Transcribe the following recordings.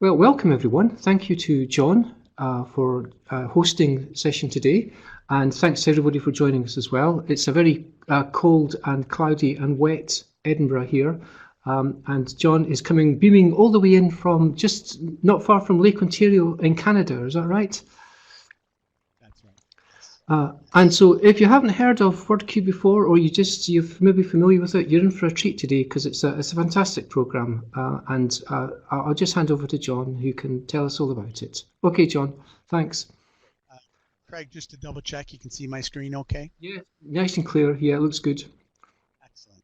Well, welcome everyone. Thank you to John for hosting the session today, and thanks to everybody for joining us as well. It's a very cold and cloudy and wet Edinburgh here, and John is beaming all the way in from just not far from Lake Ontario in Canada. Is that right? That's right. And so if you haven't heard of WordQ before, or you're maybe familiar with it, you're in for a treat today, because it's a fantastic program. And I'll just hand over to John, who can tell us all about it. Okay, John, thanks. Craig, just to double check, you can see my screen okay? Yeah, nice and clear. Yeah, it looks good. Excellent.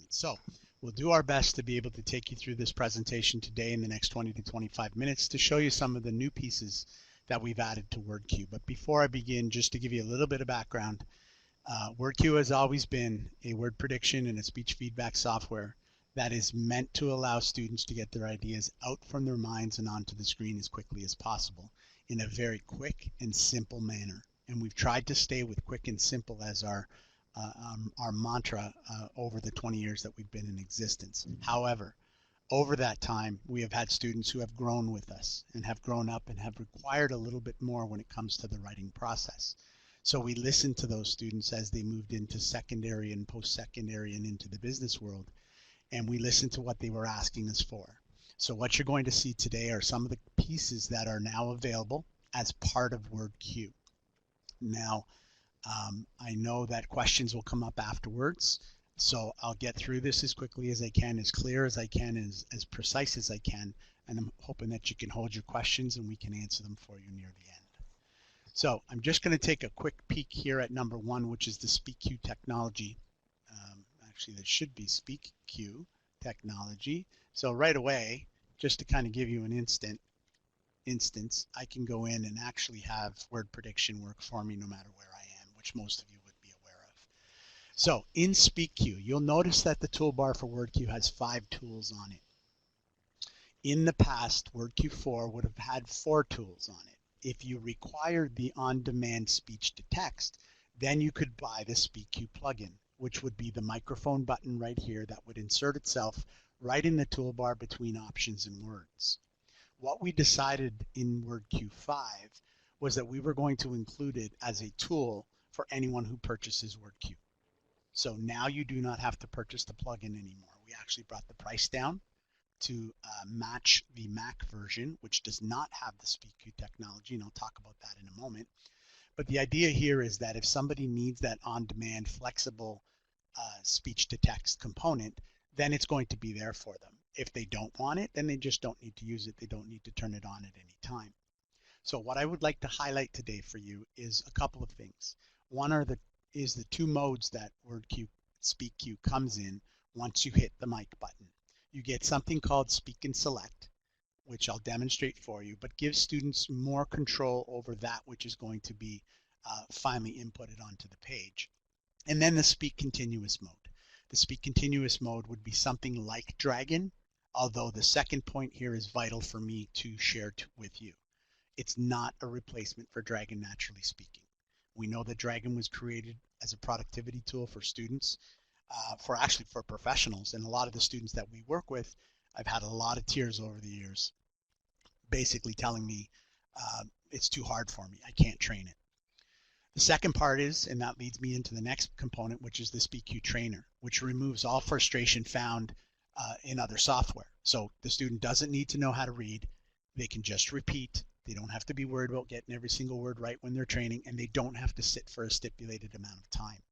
So we'll do our best to be able to take you through this presentation today in the next 20 to 25 minutes to show you some of the new pieces that we've added to WordQ. But before I begin, just to give you a little bit of background, WordQ has always been a word prediction and a speech feedback software that is meant to allow students to get their ideas out from their minds and onto the screen as quickly as possible in a very quick and simple manner. And we've tried to stay with quick and simple as our mantra over the 20 years that we've been in existence. However, over that time, we have had students who have grown with us and have grown up and have required a little bit more when it comes to the writing process. So we listened to those students as they moved into secondary and post-secondary and into the business world, and we listened to what they were asking us for. So what you're going to see today are some of the pieces that are now available as part of WordQ. Now, I know that questions will come up afterwards, so I'll get through this as quickly as I can, as clear as I can, as precise as I can, and I'm hoping that you can hold your questions and we can answer them for you near the end. So I'm just going to take a quick peek here at number one, which is the SpeakQ technology. Actually, there should be SpeakQ technology. So right away, just to kind of give you an instance, I can go in and actually have word prediction work for me no matter where I am, which most of you would be aware of. So in SpeakQ, you'll notice that the toolbar for WordQ has 5 tools on it. In the past, WordQ 4 would have had 4 tools on it. If you required the on-demand speech to text, then you could buy the SpeakQ plugin, which would be the microphone button right here that would insert itself right in the toolbar between options and words. What we decided in WordQ 5 was that we were going to include it as a tool for anyone who purchases WordQ. So now you do not have to purchase the plugin anymore. We actually brought the price down to match the Mac version, which does not have the SpeakQ technology, and I'll talk about that in a moment. But the idea here is that if somebody needs that on-demand flexible speech-to-text component, then it's going to be there for them. If they don't want it, then they just don't need to use it. They don't need to turn it on at any time. So what I would like to highlight today for you is a couple of things. One is the 2 modes that WordQ SpeakQ comes in once you hit the mic button. You get something called Speak and Select, which I'll demonstrate for you, but gives students more control over that which is going to be finally inputted onto the page. And then the Speak Continuous mode. The Speak Continuous mode would be something like Dragon, although the second point here is vital for me to share with you. It's not a replacement for Dragon Naturally Speaking. We know that Dragon was created as a productivity tool for students, for professionals, and a lot of the students that we work with, I've had a lot of tears over the years, basically telling me it's too hard for me, I can't train it. The second part is, and that leads me into the next component, which is the SpeakQ trainer, which removes all frustration found in other software. So the student doesn't need to know how to read, they can just repeat. They don't have to be worried about getting every single word right when they're training, and they don't have to sit for a stipulated amount of time.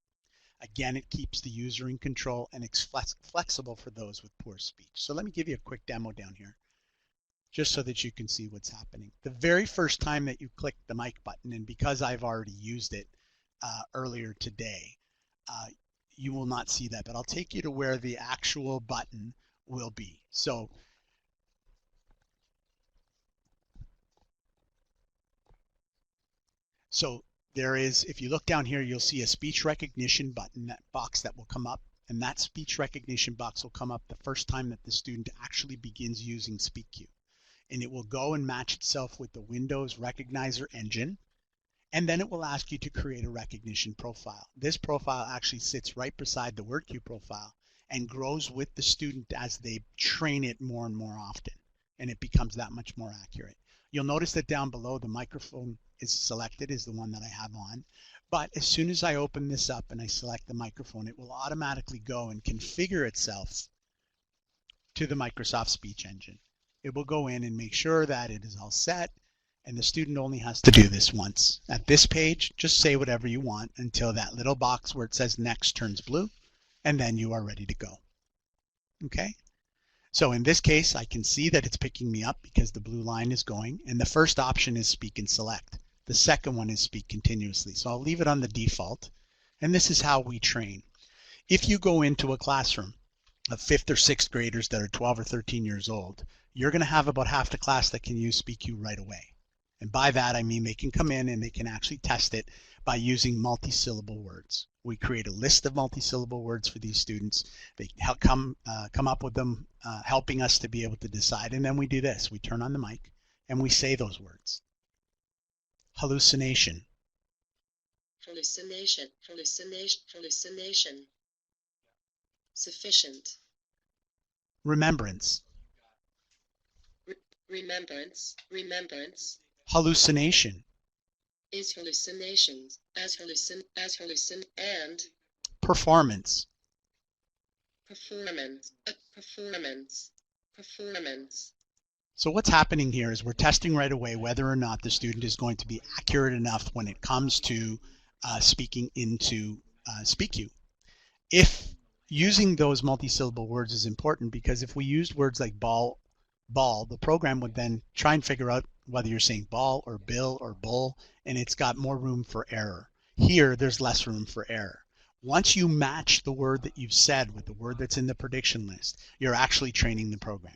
Again, it keeps the user in control, and it's flexible for those with poor speech. So let me give you a quick demo down here, just so that you can see what's happening. The very first time that you click the mic button, and because I've already used it earlier today, you will not see that, but I'll take you to where the actual button will be. So there is, if you look down here, you'll see a speech recognition button, that box that will come up, and that speech recognition box will come up the first time that the student actually begins using SpeakQ. And it will go and match itself with the Windows Recognizer engine, and then it will ask you to create a recognition profile. This profile actually sits right beside the WordQ profile and grows with the student as they train it more and more often. and it becomes that much more accurate. You'll notice that down below the microphone is selected, is the one that I have on. But as soon as I open this up and I select the microphone, it will automatically go and configure itself to the Microsoft Speech Engine. It will go in and make sure that it is all set, and the student only has to do this once. At this page, just say whatever you want until that little box where it says next turns blue, and then you are ready to go. Okay? So in this case, I can see that it's picking me up because the blue line is going, and the first option is speak and select. The second one is speak continuously. So I'll leave it on the default, and this is how we train. If you go into a classroom of 5th or 6th graders that are 12 or 13 years old, you're going to have about half the class that can use SpeakQ right away. And by that, I mean they can come in and they can actually test it by using multi-syllable words. We create a list of multi-syllable words for these students. They come up with them, helping us to be able to decide. And then we do this. We turn on the mic and we say those words. Hallucination. Hallucination, hallucination, hallucination. Sufficient. Remembrance. Remembrance, remembrance. Hallucination. Is hallucinations, as hallucin, and Performance. performance, performance, performance. So what's happening here is we're testing right away whether or not the student is going to be accurate enough when it comes to speaking into SpeakQ. If using those multi-syllable words is important, because if we used words like ball, the program would then try and figure out whether you're saying ball or bill or bull, and it's got more room for error. Here, there's less room for error. Once you match the word that you've said with the word that's in the prediction list, you're actually training the program.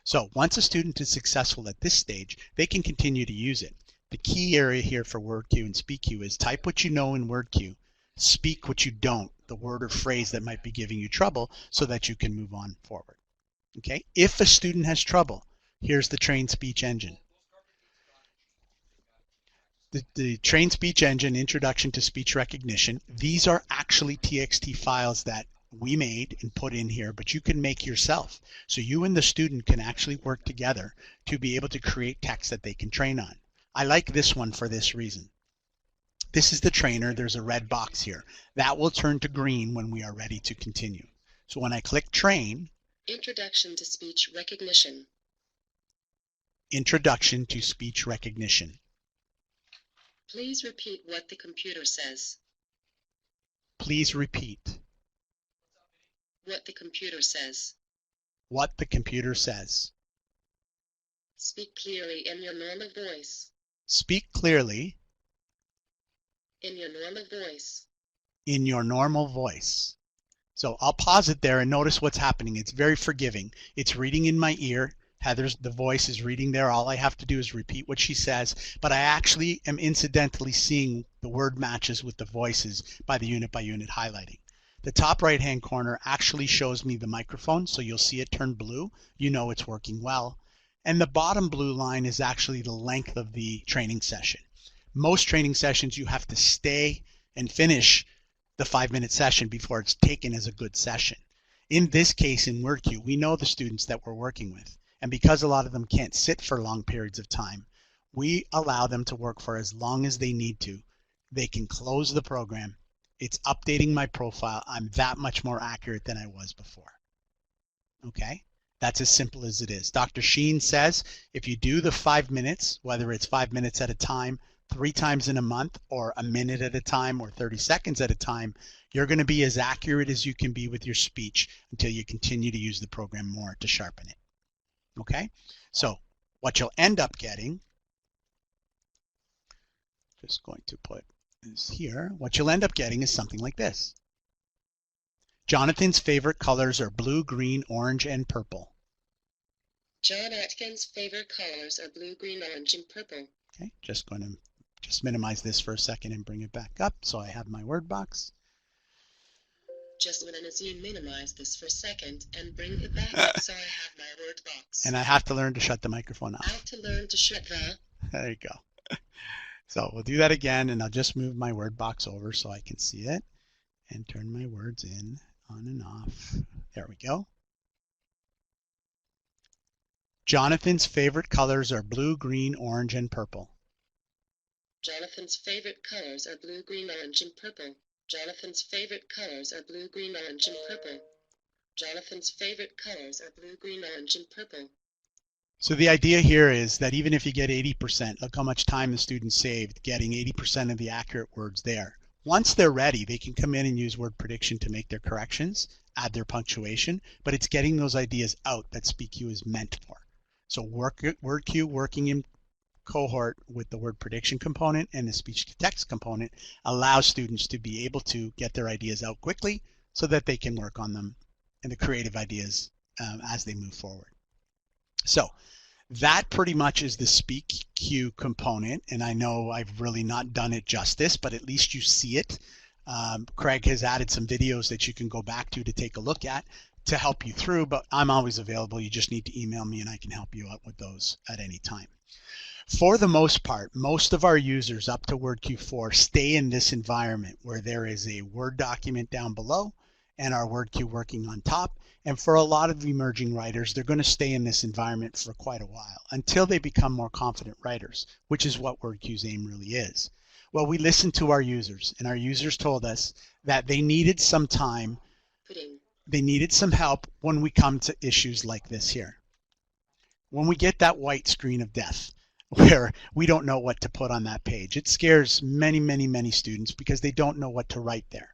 So once a student is successful at this stage, they can continue to use it. The key area here for WordQ and SpeakQ is type what you know in WordQ, speak what you don't, the word or phrase that might be giving you trouble, so that you can move on forward. Okay? If a student has trouble, here's the trained speech engine. The trained speech engine, introduction to speech recognition, these are actually TXT files that we made and put in here, but you can make yourself. So you and the student can actually work together to be able to create text that they can train on. I like this one for this reason. This is the trainer. There's a red box here. That will turn to green when we are ready to continue. So when I click train, Introduction to speech recognition. introduction to speech recognition. Please repeat what the computer says. Please repeat What the computer says. what the computer says. Speak clearly in your normal voice. Speak clearly In your normal voice. in your normal voice. So I'll pause it there and notice what's happening. It's very forgiving. It's reading in my ear. The voice is reading there. All I have to do is repeat what she says, but I actually am incidentally seeing the word matches with the voices by unit highlighting. The top right hand corner actually shows me the microphone, so you'll see it turn blue. You know it's working well. And the bottom blue line is actually the length of the training session. Most training sessions you have to stay and finish the 5-minute session before it's taken as a good session. In this case, in WordQ, we know the students that we're working with. And because a lot of them can't sit for long periods of time, we allow them to work for as long as they need to. They can close the program. It's updating my profile. I'm that much more accurate than I was before. Okay? That's as simple as it is. Dr. Sheen says if you do the 5 minutes, whether it's 5 minutes at a time, 3 times in a month, or a minute at a time, or 30 seconds at a time, you're going to be as accurate as you can be with your speech until you continue to use the program more to sharpen it. Okay? So what you'll end up getting, just going to put this here, what you'll end up getting is something like this. Jonathan's favorite colors are blue, green, orange, and purple. John Atkins' favorite colors are blue, green, orange, and purple. Okay, just going to minimize this for a second and bring it back up so I have my word box. Just as you minimize this for a second and bring it back up so I have my word box. And I have to learn to shut the microphone I off. have to learn to shut the... There you go. So we'll do that again, and I'll just move my word box over so I can see it and turn my words on and off. There we go. Jonathan's favorite colors are blue, green, orange, and purple. Jonathan's favorite colors are blue, green, orange, and purple. Jonathan's favorite colors are blue, green, orange, and purple. Jonathan's favorite colors are blue, green, orange, and purple. So the idea here is that even if you get 80%, look how much time the student saved getting 80% of the accurate words there. Once they're ready, they can come in and use word prediction to make their corrections, add their punctuation, but it's getting those ideas out that SpeakQ is meant for. So WordQ working in cohort with the word prediction component and the speech to text component allows students to be able to get their ideas out quickly so that they can work on them and the creative ideas as they move forward. So that pretty much is the SpeakQ component, and I know I've really not done it justice, but at least you see it. Craig has added some videos that you can go back to take a look at to help you through, but I'm always available. You just need to email me and I can help you out with those at any time. For the most part, most of our users up to WordQ 4 stay in this environment where there is a Word document down below and our WordQ working on top. And for a lot of emerging writers, they're going to stay in this environment for quite a while until they become more confident writers, which is what WordQ's aim really is. Well, we listened to our users, and our users told us that they needed some time, they needed some help when we come to issues like this here. When we get that white screen of death, where we don't know what to put on that page, it scares many students because they don't know what to write there.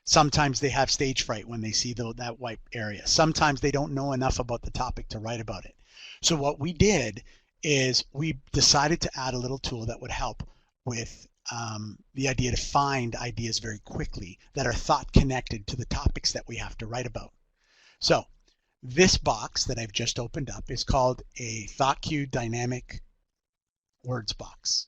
Sometimes they have stage fright when they see that white area. Sometimes they don't know enough about the topic to write about it. So what we did is we decided to add a little tool that would help with the idea to find ideas very quickly that are thought connected to the topics that we have to write about. So this box that I've just opened up is called a ThoughtQ dynamic words box.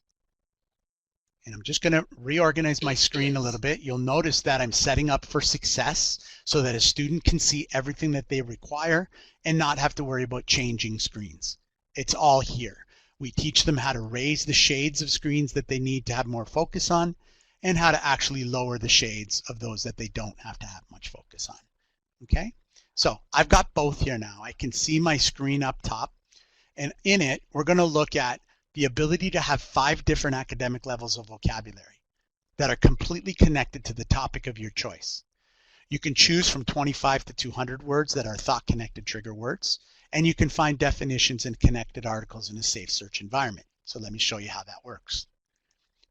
And I'm just going to reorganize my screen a little bit. You'll notice that I'm setting up for success so that a student can see everything that they require and not have to worry about changing screens. It's all here. We teach them how to raise the shades of screens that they need to have more focus on and how to actually lower the shades of those that they don't have to have much focus on. Okay? So I've got both here now. I can see my screen up top, and in it, we're going to look at the ability to have 5 different academic levels of vocabulary that are completely connected to the topic of your choice. You can choose from 25 to 200 words that are thought-connected trigger words, and you can find definitions and connected articles in a safe search environment. So let me show you how that works.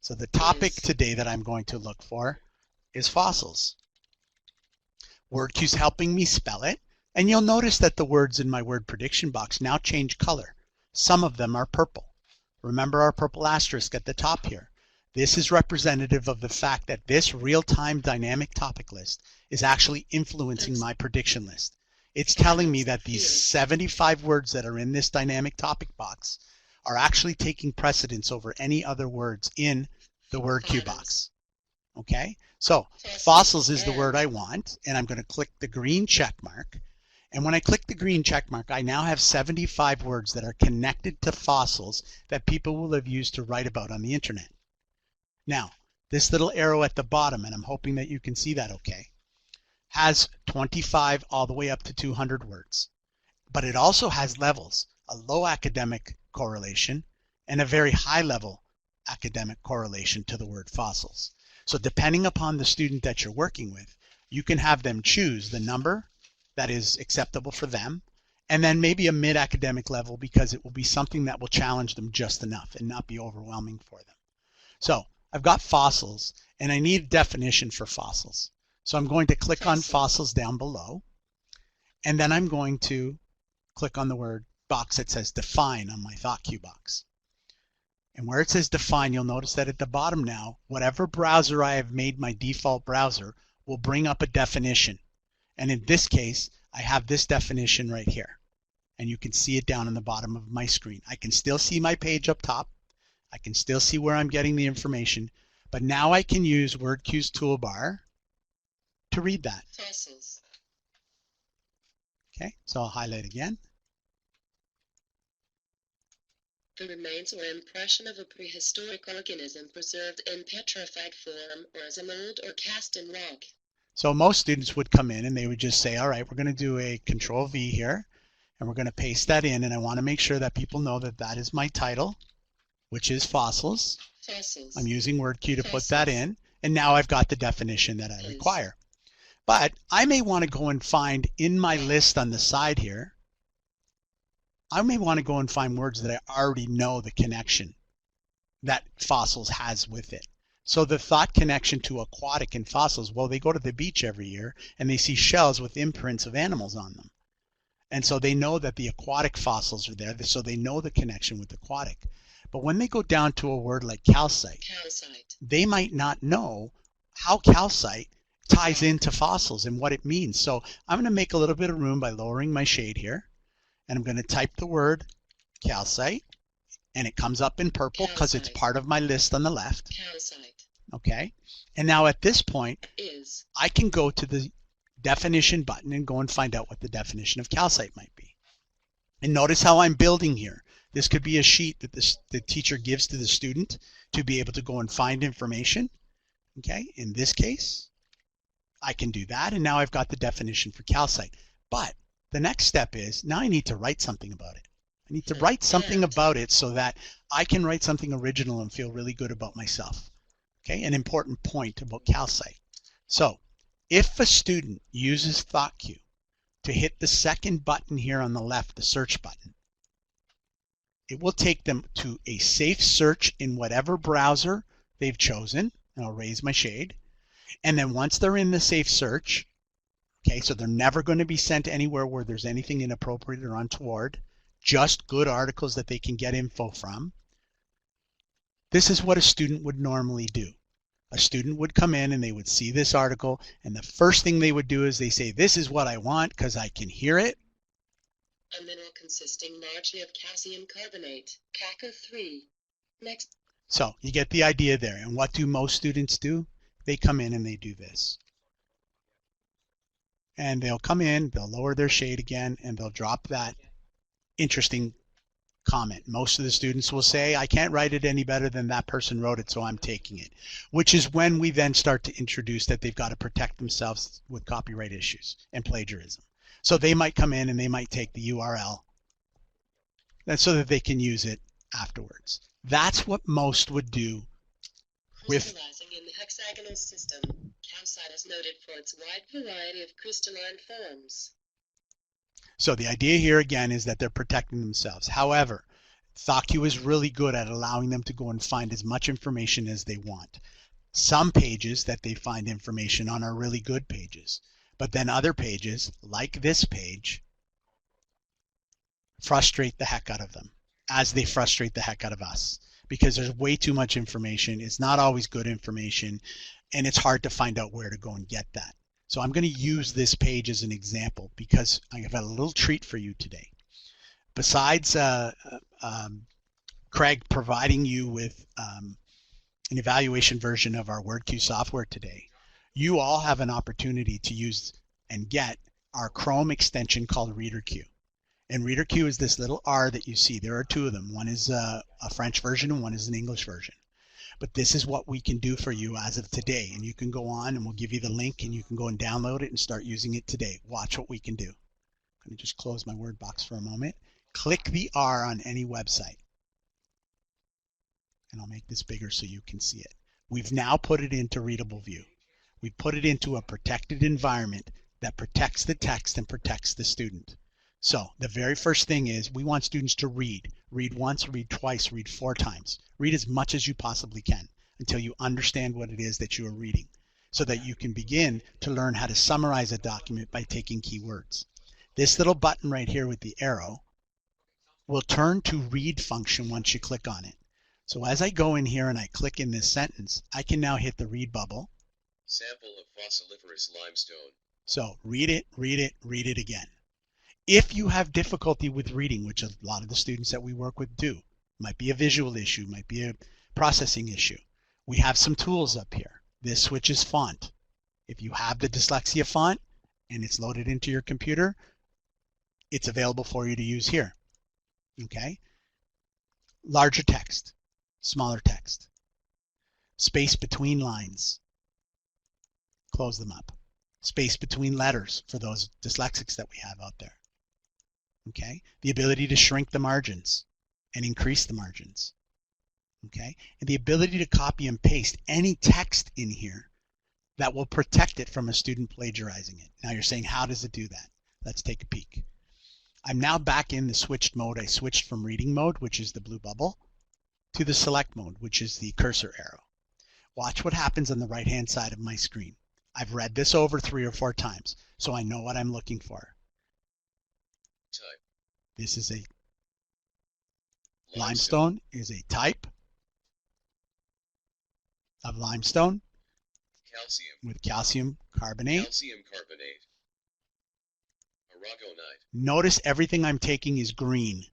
So the topic today that I'm going to look for is fossils. WordQ's helping me spell it, and you'll notice that the words in my word prediction box now change color. Some of them are purple. Remember our purple asterisk at the top here. This is representative of the fact that this real-time dynamic topic list is actually influencing my prediction list. It's telling me that these 75 words that are in this dynamic topic box are actually taking precedence over any other words in the WordQ box. Okay, so fossils is the word I want, and I'm going to click the green check mark. And when I click the green check mark, I now have 75 words that are connected to fossils that people will have used to write about on the internet. Now, this little arrow at the bottom, and I'm hoping that you can see that okay, has 25 all the way up to 200 words. But it also has levels, a low academic correlation and a very high level academic correlation to the word fossils. So depending upon the student that you're working with, you can have them choose the number that is acceptable for them, and then maybe a mid-academic level because it will be something that will challenge them just enough and not be overwhelming for them. So I've got fossils, and I need a definition for fossils. So I'm going to click on fossils down below, and then I'm going to click on the word box that says define on my ThoughtQ box. And where it says define, you'll notice that at the bottom now, whatever browser I have made my default browser will bring up a definition. And in this case, I have this definition right here. And you can see it down in the bottom of my screen. I can still see my page up top. I can still see where I'm getting the information. But now I can use WordQ's toolbar to read that. Fossils. Okay, so I'll highlight again. The remains or impression of a prehistoric organism preserved in petrified form or as a mold or cast in rock. So most students would come in and they would just say, all right, we're going to do a Control V here, and we're going to paste that in, and I want to make sure that people know that that is my title, which is fossils. Fossils. I'm using WordQ to put that in, and now I've got the definition that I require. But I may want to go and find in my list on the side here, I may want to go and find words that I already know the connection that fossils has with it. So the thought connection to aquatic and fossils, well, they go to the beach every year and they see shells with imprints of animals on them. And so they know that the aquatic fossils are there, so they know the connection with aquatic. But when they go down to a word like calcite, they might not know how calcite ties into fossils and what it means. So I'm going to make a little bit of room by lowering my shade here, and I'm going to type the word calcite, and it comes up in purple because it's part of my list on the left. Calcite. Okay, and now at this point, I can go to the definition button and go and find out what the definition of calcite might be. And notice how I'm building here. This could be a sheet that the teacher gives to the student to be able to go and find information. Okay, in this case, I can do that, and now I've got the definition for calcite. But the next step is, now I need to write something about it. I need to write something about it so that I can write something original and feel really good about myself. Okay, an important point about calcite. So if a student uses ThoughtQ to hit the second button here on the left, the search button, it will take them to a safe search in whatever browser they've chosen. And I'll raise my shade. And then once they're in the safe search, okay, so they're never going to be sent anywhere where there's anything inappropriate or untoward, just good articles that they can get info from. This is what a student would normally do. A student would come in and they would see this article, and the first thing they would do is they say, this is what I want because I can hear it. A mineral consisting largely of calcium carbonate, CaCO3. Next. So you get the idea there. And what do most students do? They come in and they do this. And they'll come in, they'll lower their shade again, and they'll drop that interesting comment. Most of the students will say, I can't write it any better than that person wrote it, so I'm taking it. Which is when we then start to introduce that they've got to protect themselves with copyright issues and plagiarism. So they might come in and they might take the URL so that they can use it afterwards. That's what most would do with crystallizing in the hexagonal system. Calcite is noted for its wide variety of crystalline forms. So the idea here again is that they're protecting themselves. However, ThoughtQ is really good at allowing them to go and find as much information as they want. Some pages that they find information on are really good pages, but then other pages, like this page, frustrate the heck out of them, as they frustrate the heck out of us, because there's way too much information. It's not always good information, and it's hard to find out where to go and get that. So I'm going to use this page as an example because I have a little treat for you today. Besides Craig providing you with an evaluation version of our WordQ software today, you all have an opportunity to use and get our Chrome extension called ReaderQ. And ReaderQ is this little R that you see. There are two of them. One is a French version and one is an English version. But this is what we can do for you as of today. And you can go on and we'll give you the link and you can go and download it and start using it today. Watch what we can do. I'm going to just close my word box for a moment. Click the R on any website. And I'll make this bigger so you can see it. We've now put it into readable view. We put it into a protected environment that protects the text and protects the student. So the very first thing is we want students to read. Read once, read twice, read 4 times. Read as much as you possibly can until you understand what it is that you are reading so that you can begin to learn how to summarize a document by taking keywords. This little button right here with the arrow will turn to read function once you click on it. So as I go in here and I click in this sentence, I can now hit the read bubble. Sample of fossiliferous limestone. So read it, read it, read it again. If you have difficulty with reading, which a lot of the students that we work with do, might be a visual issue, might be a processing issue, we have some tools up here. This switches font. If you have the dyslexia font and it's loaded into your computer, it's available for you to use here. Okay? Larger text, smaller text, space between lines, close them up, space between letters for those dyslexics that we have out there. Okay, the ability to shrink the margins and increase the margins. Okay, and the ability to copy and paste any text in here that will protect it from a student plagiarizing it. Now you're saying, how does it do that? Let's take a peek. I'm now back in the switched mode. I switched from reading mode, which is the blue bubble, to the select mode, which is the cursor arrow. Watch what happens on the right-hand side of my screen. I've read this over 3 or 4 times, so I know what I'm looking for. Type. This is a limestone is a type of limestone. Calcium. With calcium carbonate. Calcium carbonate. Aragonite. Notice everything I'm taking is green.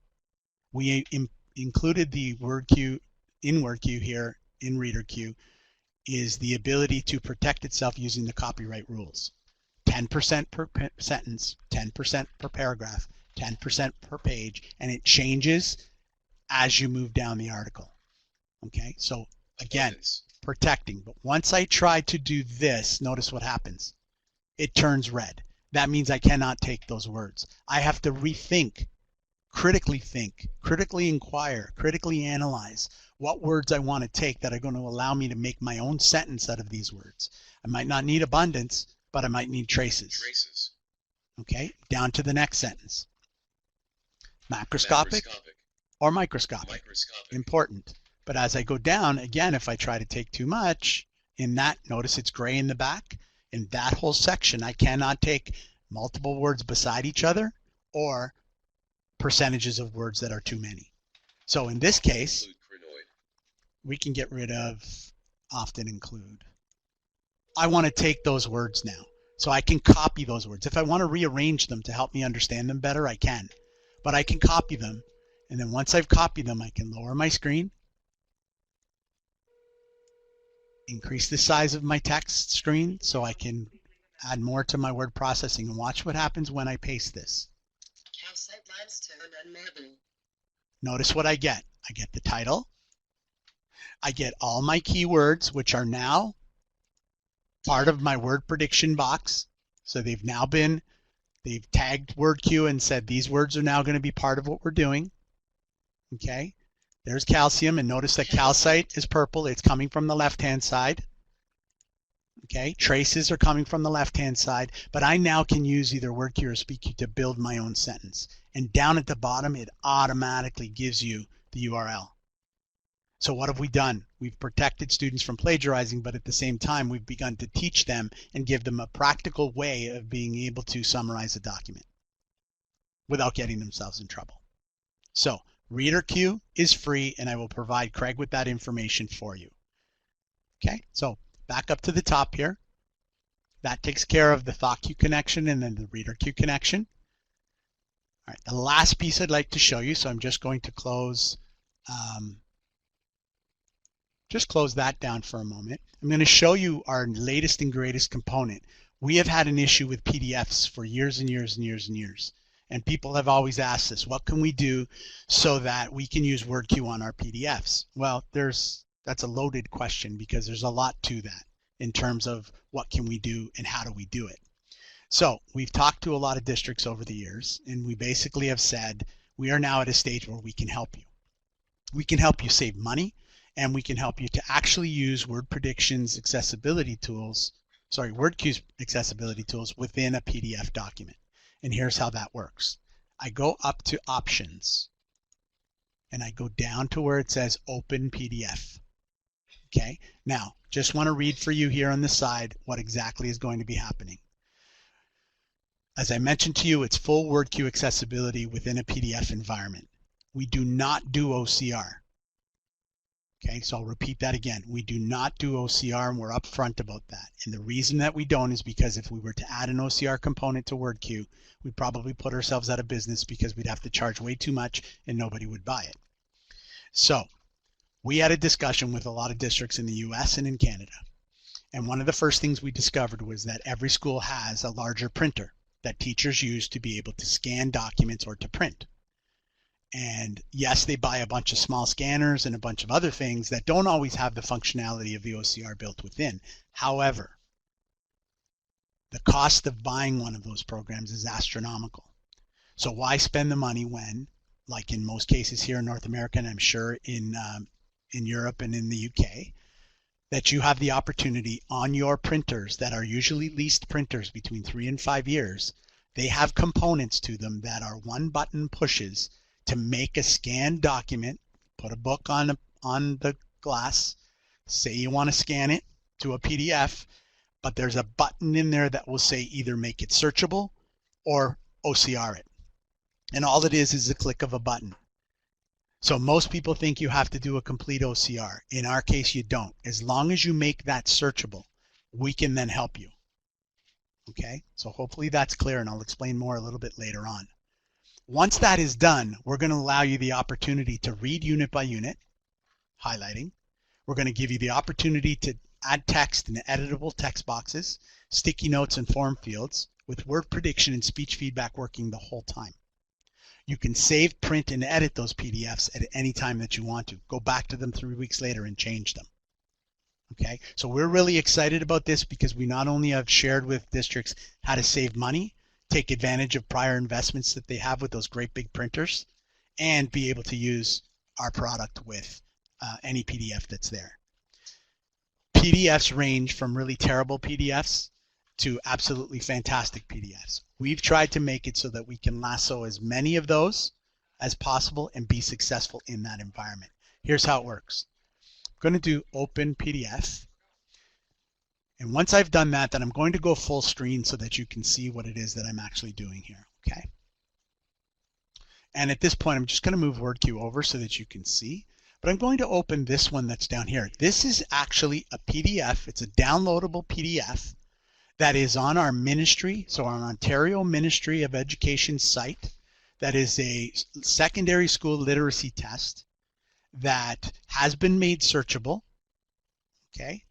We included the WordQ in WordQ here in ReaderQ is the ability to protect itself using the copyright rules. 10% per sentence, 10% per paragraph, 10% per page, and it changes as you move down the article. Okay, so again, protecting. But once I try to do this, notice what happens. It turns red. That means I cannot take those words. I have to rethink, critically inquire, critically analyze what words I want to take that are going to allow me to make my own sentence out of these words. I might not need abundance, but I might need traces. Okay, down to the next sentence. Macroscopic or microscopic. Important. But as I go down, again, if I try to take too much, in that, notice it's gray in the back. In that whole section, I cannot take multiple words beside each other or percentages of words that are too many. So in this case, we can get rid of often include. I want to take those words now. So I can copy those words. If I want to rearrange them to help me understand them better, I can. But I can copy them. And then once I've copied them, I can lower my screen, increase the size of my text screen so I can add more to my word processing, and watch what happens when I paste this. Calcite, limestone, and marble. Notice what I get. I get the title. I get all my keywords, which are now part of my word prediction box. So they've tagged WordQ and said these words are now going to be part of what we're doing. Okay. There's calcium, and notice that calcite is purple. It's coming from the left-hand side. Okay, traces are coming from the left-hand side, but I now can use either WordQ or SpeakQ to build my own sentence. And down at the bottom, it automatically gives you the URL. So what have we done? We've protected students from plagiarizing, but at the same time, we've begun to teach them and give them a practical way of being able to summarize a document without getting themselves in trouble. So ReaderQ is free, and I will provide Craig with that information for you. Okay, so back up to the top here. That takes care of the ThoughtQ connection and then the ReaderQ connection. All right, the last piece I'd like to show you, so I'm just going to close that down for a moment. I'm going to show you our latest and greatest component. We have had an issue with PDFs for years and years and years and years. And people have always asked us, what can we do so that we can use WordQ on our PDFs? Well, that's a loaded question because there's a lot to that in terms of what can we do and how do we do it. So we've talked to a lot of districts over the years, and we basically have said we are now at a stage where we can help you. We can help you save money, and we can help you to actually use WordQ's accessibility tools within a PDF document. And here's how that works. I go up to Options, and I go down to where it says Open PDF. Okay, now just want to read for you here on the side what exactly is going to be happening. As I mentioned to you, it's full WordQ accessibility within a PDF environment. We do not do OCR. Okay, so I'll repeat that again. We do not do OCR, and we're upfront about that. And the reason that we don't is because if we were to add an OCR component to WordQ, we'd probably put ourselves out of business because we'd have to charge way too much and nobody would buy it. So we had a discussion with a lot of districts in the US and in Canada. And one of the first things we discovered was that every school has a larger printer that teachers use to be able to scan documents or to print. And yes, they buy a bunch of small scanners and a bunch of other things that don't always have the functionality of the OCR built within. However, the cost of buying one of those programs is astronomical. So why spend the money when, like in most cases here in North America, and I'm sure in Europe and in the UK, that you have the opportunity on your printers that are usually leased printers between 3 and 5 years. They have components to them that are one button pushes to make a scanned document. Put a book on the glass, say you want to scan it to a PDF, but there's a button in there that will say either make it searchable or OCR it. And all it is a click of a button. So most people think you have to do a complete OCR. In our case, you don't. As long as you make that searchable, we can then help you. Okay, so hopefully that's clear, and I'll explain more a little bit later on. Once that is done, we're going to allow you the opportunity to read unit by unit, highlighting. We're going to give you the opportunity to add text in editable text boxes, sticky notes, and form fields, with word prediction and speech feedback working the whole time. You can save, print, and edit those PDFs at any time that you want to. Go back to them 3 weeks later and change them. Okay, so we're really excited about this because we not only have shared with districts how to save money, take advantage of prior investments that they have with those great big printers, and be able to use our product with any PDF that's there. PDFs range from really terrible PDFs to absolutely fantastic PDFs. We've tried to make it so that we can lasso as many of those as possible and be successful in that environment. Here's how it works. I'm going to do open PDF. And once I've done that, then I'm going to go full screen so that you can see what it is that I'm actually doing here. Okay. And at this point, I'm just going to move WordQ over so that you can see. But I'm going to open this one that's down here. This is actually a PDF. It's a downloadable PDF that is on our ministry, so our Ontario Ministry of Education site. That is a secondary school literacy test that has been made searchable. Okay.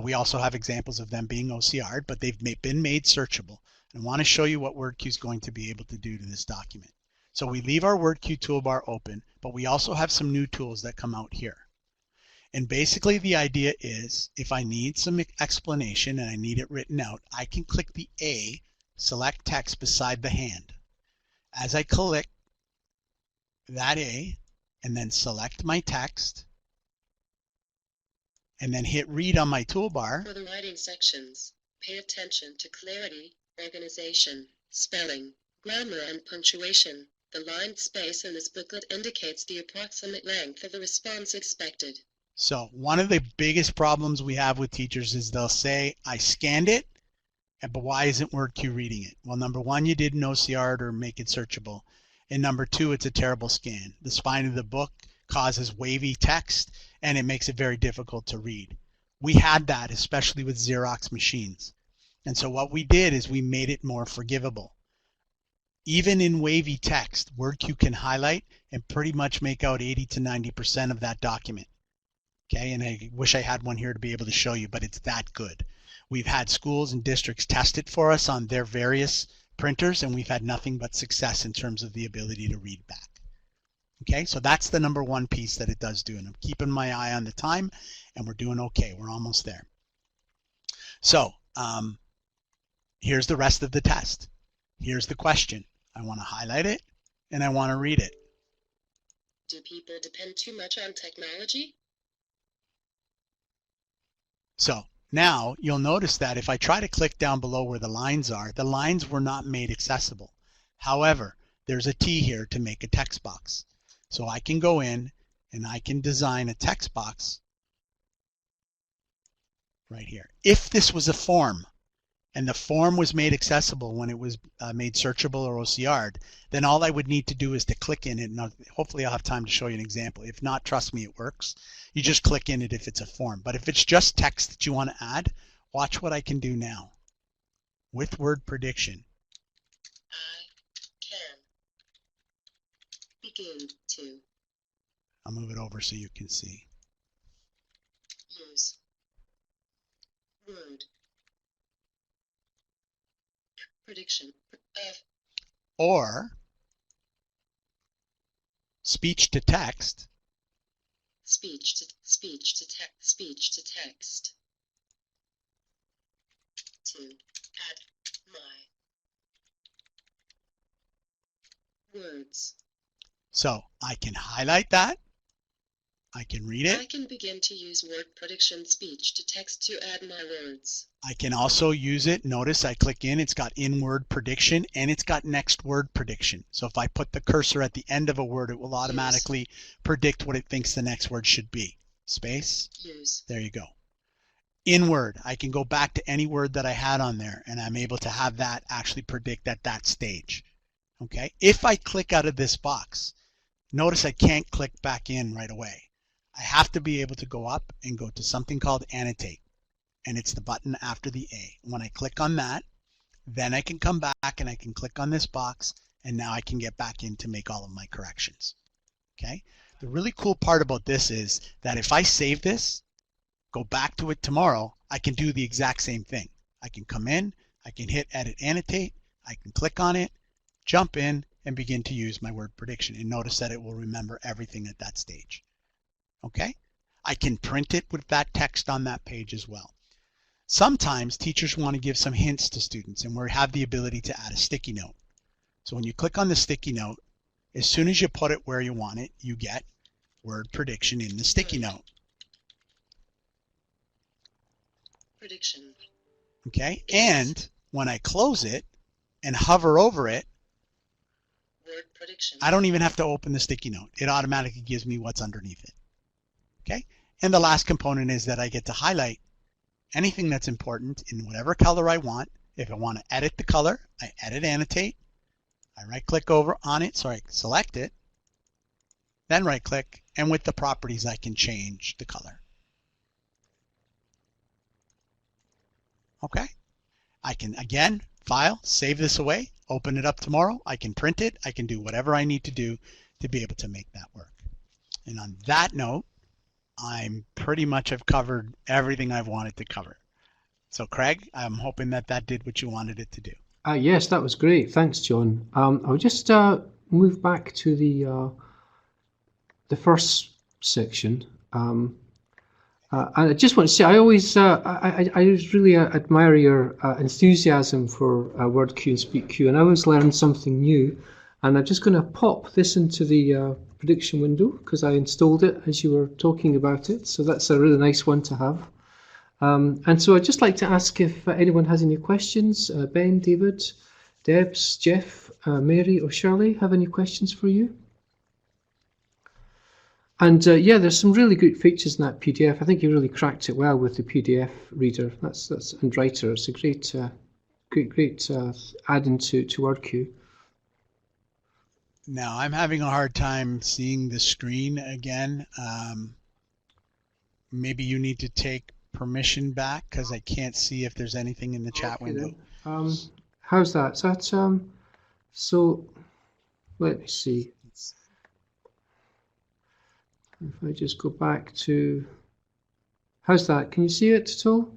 We also have examples of them being OCR'd, but they've been made searchable. And I want to show you what WordQ is going to be able to do to this document. So we leave our WordQ toolbar open, but we also have some new tools that come out here. And basically the idea is if I need some explanation and I need it written out, I can click the A, select text beside the hand. As I click that A and then select my text and then hit read on my toolbar. For the writing sections, pay attention to clarity, organization, spelling, grammar, and punctuation. The lined space in this booklet indicates the approximate length of the response expected. So one of the biggest problems we have with teachers is they'll say, I scanned it, but why isn't WordQ reading it? Well, number one, you didn't OCR it or make it searchable. And number two, it's a terrible scan. The spine of the book causes wavy text, and it makes it very difficult to read. We had that, especially with Xerox machines. And so what we did is we made it more forgivable. Even in wavy text, WordQ can highlight and pretty much make out 80 to 90% of that document. Okay, and I wish I had one here to be able to show you, but it's that good. We've had schools and districts test it for us on their various printers, and we've had nothing but success in terms of the ability to read back. Okay, so that's the number one piece that it does do, and I'm keeping my eye on the time, and we're doing okay. We're almost there. So here's the rest of the test. Here's the question. I want to highlight it, and I want to read it. Do people depend too much on technology? So now you'll notice that if I try to click down below where the lines are, the lines were not made accessible. However, there's a T here to make a text box. So I can go in and I can design a text box right here. If this was a form and the form was made accessible when it was made searchable or OCR'd, then all I would need to do is to click in it, and hopefully I'll have time to show you an example. If not, trust me, it works. You just click in it if it's a form. But if it's just text that you want to add, watch what I can do now with word prediction. I can begin to I'll move it over so you can see. use word prediction of Or speech to text. speech to text to add my Words. So I can highlight that. I can read I it. can begin to use word prediction speech to text to add my words. I can also use it. Notice I click in, it's got in-word prediction and it's got next word prediction. So if I put the cursor at the end of a word, it will automatically predict what it thinks the next word should be. Space. Use. There you go. In word, I can go back to any word that I had on there and I'm able to have that actually predict at that stage. Okay. If I click out of this box, notice I can't click back in right away. I have to be able to go up and go to something called annotate. And it's the button after the A. When I click on that, then I can come back and I can click on this box and now I can get back in to make all of my corrections. Okay. The really cool part about this is that if I save this, go back to it tomorrow, I can do the exact same thing. I can come in, I can hit edit annotate, I can click on it, jump in and begin to use my word prediction and notice that it will remember everything at that stage. Okay. I can print it with that text on that page as well. Sometimes teachers want to give some hints to students and we have the ability to add a sticky note. So when you click on the sticky note, as soon as you put it where you want it, you get word prediction in the sticky note. Prediction. Okay, and when I close it and hover over it, Word prediction. I don't even have to open the sticky note. It automatically gives me what's underneath it. Okay, and the last component is that I get to highlight anything that's important in whatever color I want. If I want to edit the color, I edit annotate. I right click over on it, so I select it, then right click, and with the properties I can change the color. Okay, I can again file, save this away, open it up tomorrow. I can print it. I can do whatever I need to do to be able to make that work. And on that note, I'm pretty much have covered everything I've wanted to cover. So Craig, I'm hoping that that did what you wanted it to do. Yes, that was great. Thanks, John. I'll just move back to the first section. And I just want to say, I always, I really admire your enthusiasm for WordQ and SpeakQ, and I always learn something new. And I'm just going to pop this into the prediction window because I installed it as you were talking about it. So that's a really nice one to have. And so I'd just like to ask if anyone has any questions. Ben, David, Debs, Jeff, Mary or Shirley have any questions for you? And yeah, there's some really good features in that PDF. I think you really cracked it well with the PDF reader. That's and writer. It's a great add-in to WordQ. Now I'm having a hard time seeing the screen again. Maybe you need to take permission back because I can't see if there's anything in the chat window. How's that? Is that so? Let me see. If I just go back to, how's that? Can you see it at all?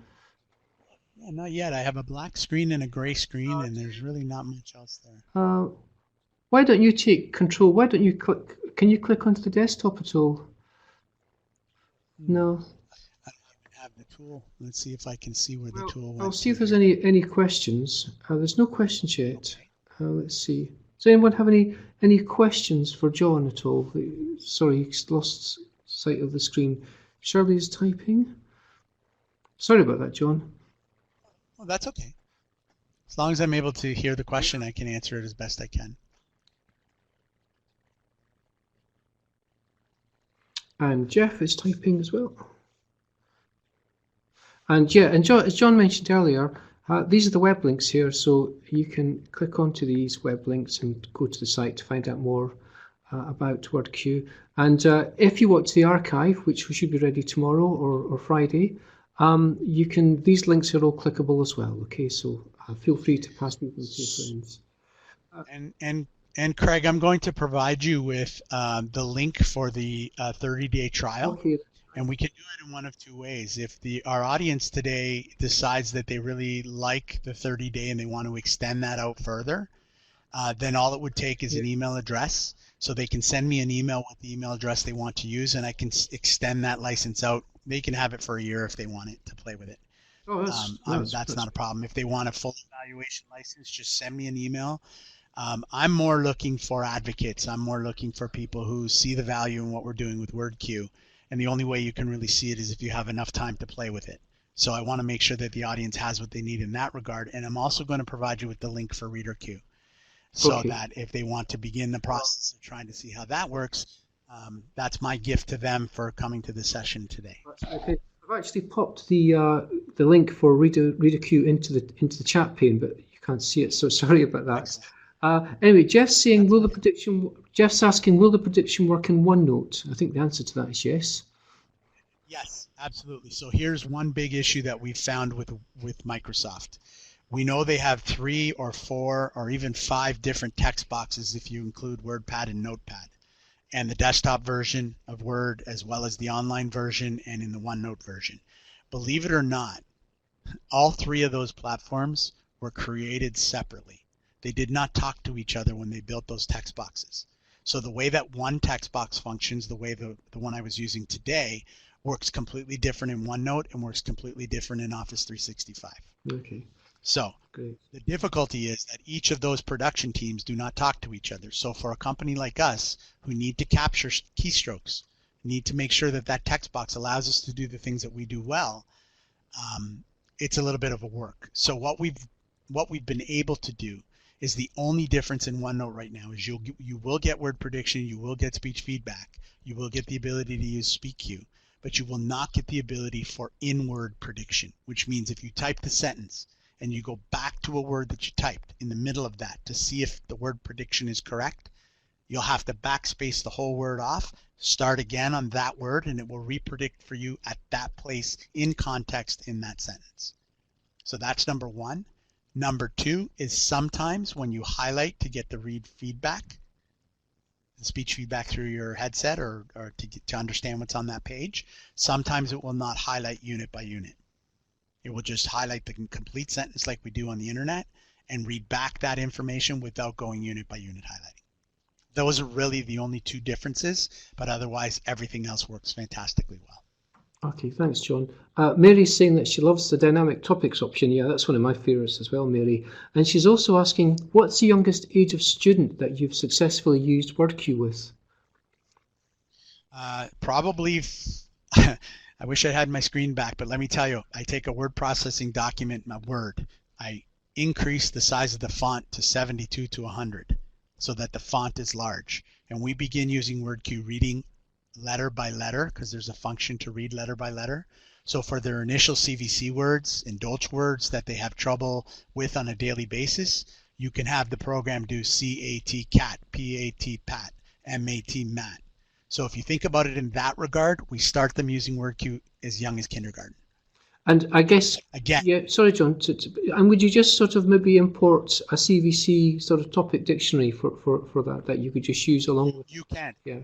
Yeah, not yet. I have a black screen and a gray screen, and there's really not much else there. Why don't you take control? Why don't you click? Can you click onto the desktop at all? No. I don't even have the tool. Let's see if I can see where the tool went. I'll see if there's any questions. There's no questions yet. Let's see. Does anyone have any questions for John at all? Sorry, he's lost sight of the screen. Shirley's typing. Sorry about that, John. Oh, that's okay. As long as I'm able to hear the question, I can answer it as best I can. And Jeff is typing as well. And yeah, and John, as John mentioned earlier, these are the web links here, so you can click onto these web links and go to the site to find out more about WordQ. And if you watch the archive, which we should be ready tomorrow or Friday, you can. These links are all clickable as well. Okay, so feel free to pass these on to your friends. And Craig, I'm going to provide you with the link for the 30-day trial. Okay. And we can do it in one of two ways. If our audience today decides that they really like the 30-day and they want to extend that out further, then all it would take is an email address. So they can send me an email with the email address they want to use, and I can extend that license out. They can have it for a year if they want it to play with it. Oh, that's not a problem. If they want a full evaluation license, just send me an email. I'm more looking for advocates. I'm more looking for people who see the value in what we're doing with WordQ. And the only way you can really see it is if you have enough time to play with it. So I want to make sure that the audience has what they need in that regard. And I'm also going to provide you with the link for ReaderQ, so that if they want to begin the process of trying to see how that works, that's my gift to them for coming to the session today. Okay. I've actually popped the link for ReaderQ into the chat pane, but you can't see it, so sorry about that. Anyway, Jeff's saying, Jeff's asking, will the prediction work in OneNote? I think the answer to that is yes. Yes, absolutely. So here's one big issue that we've found with Microsoft. We know they have 3 or 4 or even 5 different text boxes if you include WordPad and Notepad, and the desktop version of Word as well as the online version and in the OneNote version. Believe it or not, all 3 of those platforms were created separately. They did not talk to each other when they built those text boxes. So the way that one text box functions, the way the one I was using today, works completely different in OneNote and works completely different in Office 365. Okay. So Great. The difficulty is that each of those production teams do not talk to each other. So for a company like us who need to capture keystrokes, need to make sure that that text box allows us to do the things that we do well, it's a little bit of a work. So what we've been able to do is the only difference in OneNote right now is you will get word prediction, you will get speech feedback, you will get the ability to use SpeakQ, but you will not get the ability for in-word prediction, which means if you type the sentence and you go back to a word that you typed in the middle of that to see if the word prediction is correct, you'll have to backspace the whole word off, start again on that word, and it will repredict for you at that place in context in that sentence. So that's number 1. Number 2 is sometimes when you highlight to get the read feedback, the speech feedback through your headset or to understand what's on that page, sometimes it will not highlight unit by unit. It will just highlight the complete sentence like we do on the internet and read back that information without going unit by unit highlighting. Those are really the only 2 differences, but otherwise everything else works fantastically well. Okay, thanks, John. Mary's saying that she loves the dynamic topics option. Yeah, that's one of my favorites as well, Mary. And she's also asking, what's the youngest age of student that you've successfully used WordQ with? Probably, I wish I had my screen back, but let me tell you, I take a word processing document, my Word, I increase the size of the font to 72 to 100 so that the font is large. And we begin using WordQ reading letter by letter because there's a function to read letter by letter. So for their initial CVC words and Dolch words that they have trouble with on a daily basis, you can have the program do CAT cat, PAT pat, MAT mat. So if you think about it in that regard, we start them using WordQ as young as kindergarten. And I guess, again, yeah, sorry, John, and would you just sort of maybe import a CVC sort of topic dictionary for that you could just use along with? You can. Yeah.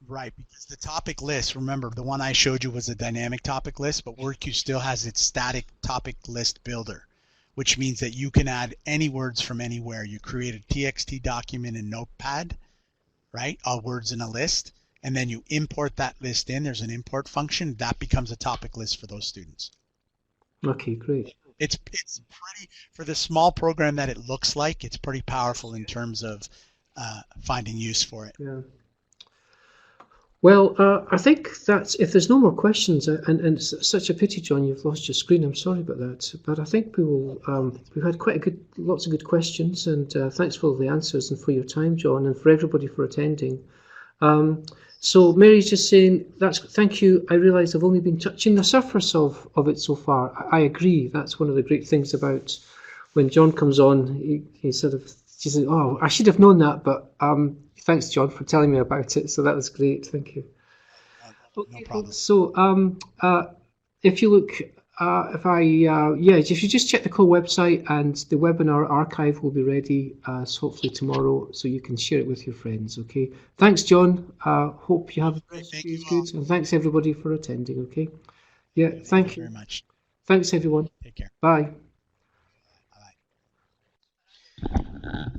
Right, because the topic list, remember, the one I showed you was a dynamic topic list, but WordQ still has its static topic list builder, which means that you can add any words from anywhere. You create a TXT document in Notepad, right, all words in a list, and then you import that list in. There's an import function. That becomes a topic list for those students. Okay, great. It's pretty, for the small program that it looks like, it's pretty powerful in terms of finding use for it. Yeah. Well, I think that's, if there's no more questions, and it's such a pity, John, you've lost your screen. I'm sorry about that. But I think we will, we've had lots of good questions, and thanks for all the answers and for your time, John, and for everybody for attending. So Mary's just saying, thank you. I realise I've only been touching the surface of it so far. I agree. That's one of the great things about when John comes on. He sort of, she says, oh, I should have known that, but thanks, John, for telling me about it. So that was great. Thank you. Okay, no problem. So if you look, if you just check the core website, and the webinar archive will be ready hopefully tomorrow, so you can share it with your friends. Okay. Thanks, John. Hope you have a good, and thanks everybody for attending. Okay. Yeah. Thank you very much. Thanks, everyone. Take care. Bye. Bye.